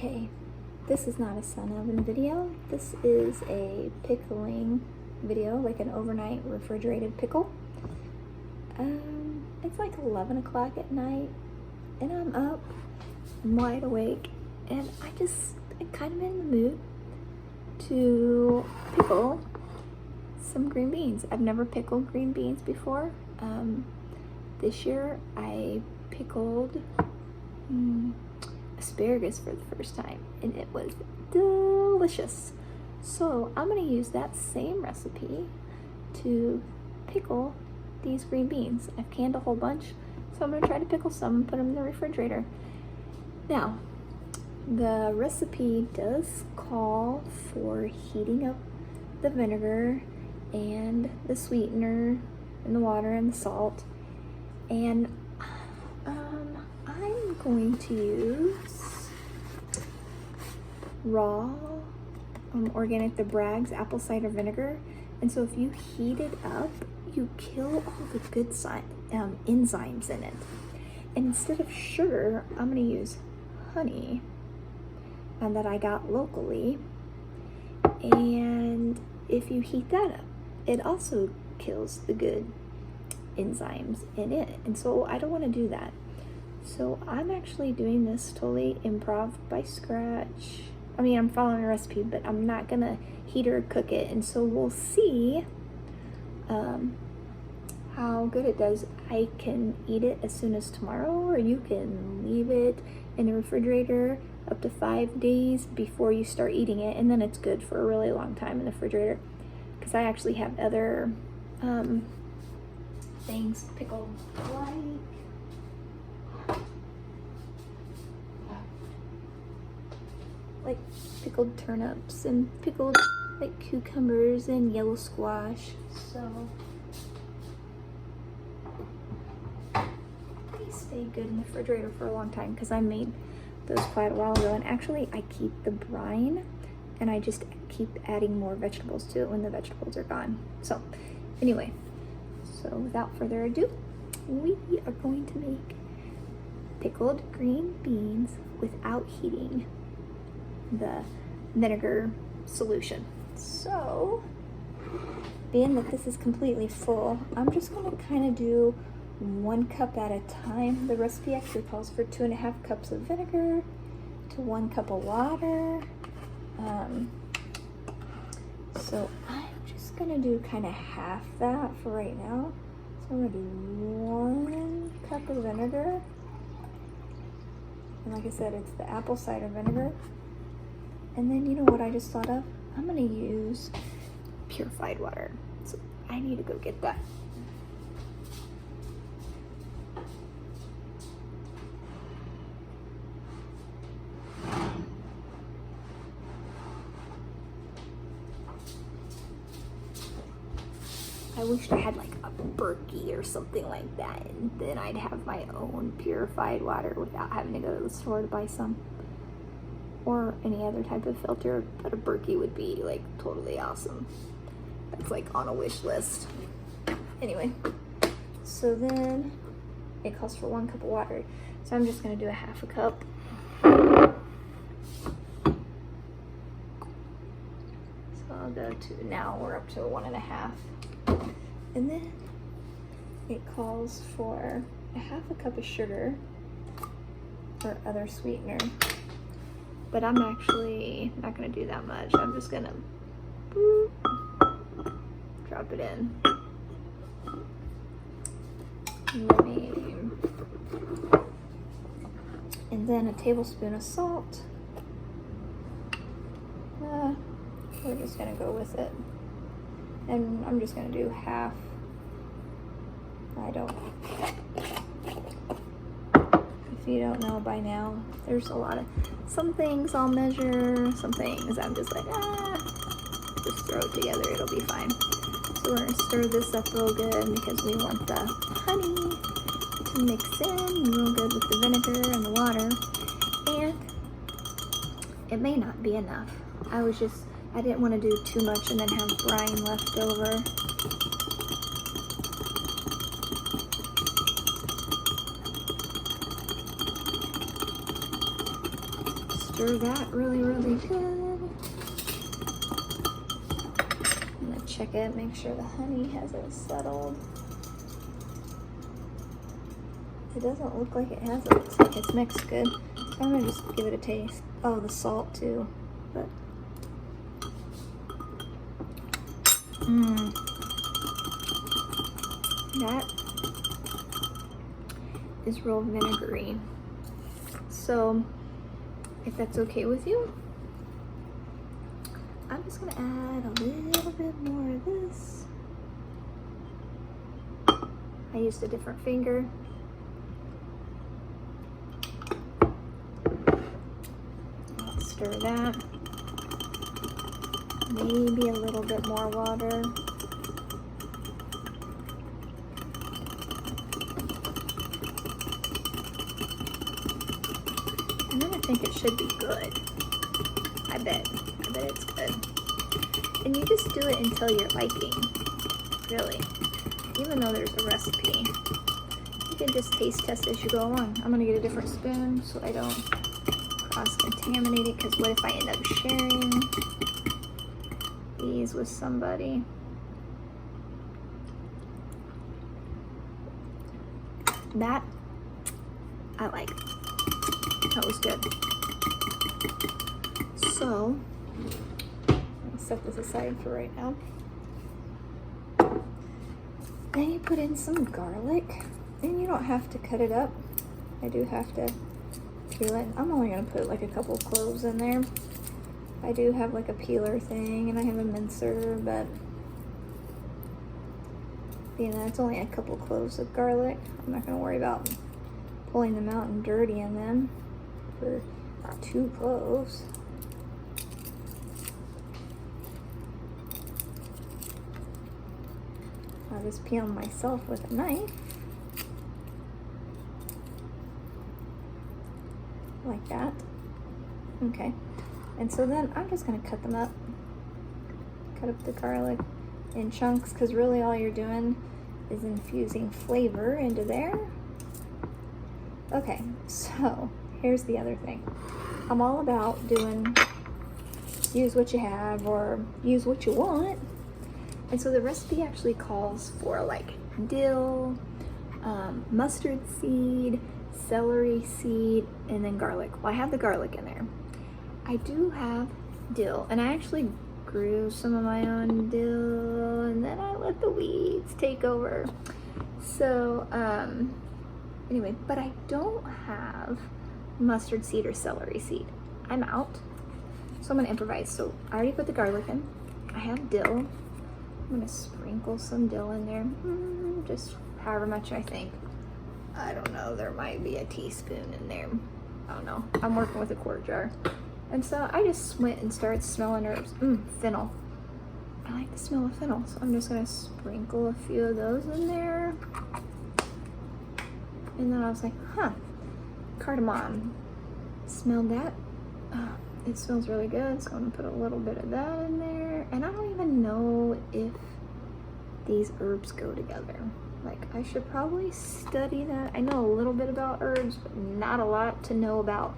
Okay, this is not a sun oven video. This is a pickling video, like an overnight refrigerated pickle. It's like 11 o'clock at night and I'm up, I'm wide awake, and I'm kind of in the mood to pickle some green beans. I've never pickled green beans before. This year I pickled asparagus for the first time and it was delicious. So I'm going to use that same recipe to pickle these green beans. I've canned a whole bunch, so I'm going to try to pickle some and put them in the refrigerator. Now, the recipe does call for heating up the vinegar and the sweetener and the water and the salt, and I'm going to use raw organic, the Bragg's apple cider vinegar. And so if you heat it up, you kill all the good enzymes in it. And instead of sugar, I'm going to use honey that I got locally. And if you heat that up, it also kills the good enzymes in it. And so I don't want to do that. So I'm actually doing this totally improv by scratch. I mean, I'm following a recipe, but I'm not gonna heat or cook it. And so we'll see how good it does. I can eat it as soon as tomorrow, or you can leave it in the refrigerator up to 5 days before you start eating it, and then it's good for a really long time in the refrigerator. Because I actually have other things pickled, like pickled turnips and pickled like cucumbers and yellow squash. So they stay good in the refrigerator for a long time because I made those quite a while ago. And actually I keep the brine and I just keep adding more vegetables to it when the vegetables are gone. So anyway, so without further ado, we are going to make pickled green beans without heating the vinegar solution. So being that this is completely full, I'm just going to kind of do 1 cup at a time. The recipe actually calls for 2.5 cups of vinegar to 1 cup of water. So I'm just going to do kind of half that for right now. So I'm going to do 1 cup of vinegar. And like I said, it's the apple cider vinegar. And then, you know what I just thought of? I'm going to use purified water. So I need to go get that. I wish I had like a Berkey or something like that, and then I'd have my own purified water without having to go to the store to buy some. Or any other type of filter, but a Berkey would be like totally awesome. That's like on a wish list. Anyway, so then it calls for 1 cup of water. So I'm just gonna do a 1/2 cup. So I'll go to, now we're up to 1.5. And then it calls for a 1/2 cup of sugar or other sweetener. But I'm actually not going to do that much. I'm just going to drop it in. And then a tablespoon of salt. We're just going to go with it. And I'm just going to do half. If you don't know by now, there's a lot of, some things I'll measure, some things I'm just like, just throw it together, it'll be fine. So we're gonna stir this up real good because we want the honey to mix in real good with the vinegar and the water. And it may not be enough. I didn't want to do too much and then have brine left over. stir that really, really good. I'm gonna check it, make sure the honey hasn't settled. It doesn't look like it has. It looks like it's mixed good. So I'm gonna just give it a taste. Oh, the salt too. But that is real vinegary. So if that's okay with you, I'm just gonna add a little bit more of this. I used a different finger. Let's stir that. Maybe a little bit more water. And then I think it should be good. I bet it's good. And you just do it until you're liking, really. Even though there's a recipe, you can just taste test as you go along. I'm gonna get a different spoon so I don't cross-contaminate it, because what if I end up sharing these with somebody? That I like. That was good. So I'll set this aside for right now. Then you put in some garlic, and you don't have to cut it up. I do have to peel it. I'm only gonna put like a couple cloves in there. I do have like a peeler thing, and I have a mincer, but you know, it's only a couple cloves of garlic. I'm not gonna worry about pulling them out and dirtying them for 2 cloves. I'll just peel myself with a knife. Like that. Okay. And so then I'm just gonna cut them up. Cut up the garlic in chunks, because really all you're doing is infusing flavor into there. Okay, so here's the other thing. I'm all about doing use what you have or use what you want. And so the recipe actually calls for like dill, mustard seed, celery seed, and then garlic. Well, I have the garlic in there. I do have dill, and I actually grew some of my own dill, and then I let the weeds take over. So anyway, but I don't have mustard seed or celery seed. I'm out, so I'm gonna improvise. So I already put the garlic in. I have dill. I'm gonna sprinkle some dill in there, just however much I think. I don't know, there might be a teaspoon in there. I don't know, I'm working with a quart jar. And so I just went and started smelling herbs. Fennel. I like the smell of fennel, so I'm just gonna sprinkle a few of those in there. And then I was like, cardamom. Smelled that. It smells really good, so I'm gonna put a little bit of that in there. And I don't even know if these herbs go together. Like, I should probably study that. I know a little bit about herbs, but not a lot to know about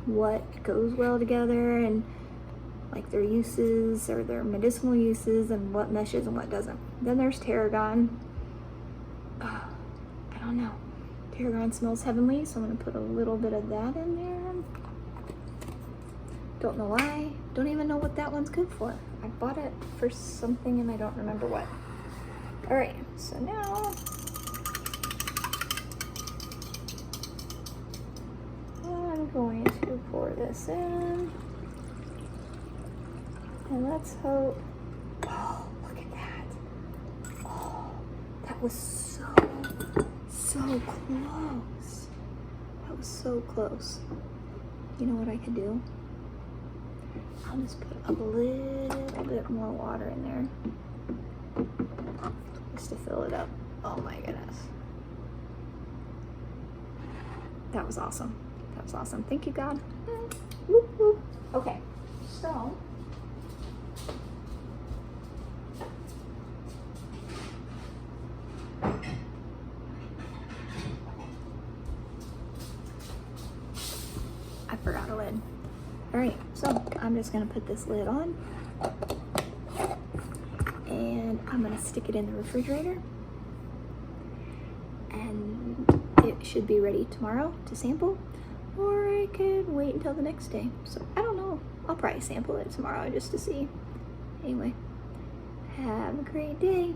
what goes well together and like their uses or their medicinal uses and what meshes and what doesn't. Then there's tarragon. I don't know. Tarragon smells heavenly, so I'm gonna put a little bit of that in there. Don't know why. Don't even know what that one's good for. I bought it for something and I don't remember what. All right, so now I'm going to pour this in. And let's hope, oh, look at that. Oh, that was so close. That was so close. You know what I could do? I'll just put a little bit more water in there just to fill it up. Oh my goodness. That was awesome. That was awesome. Thank you, God. Whoop, whoop. Okay, so I forgot a lid. All right, so I'm just gonna put this lid on and I'm gonna stick it in the refrigerator, and it should be ready tomorrow to sample, or I could wait until the next day. So I don't know. I'll probably sample it tomorrow just to see. Anyway, have a great day.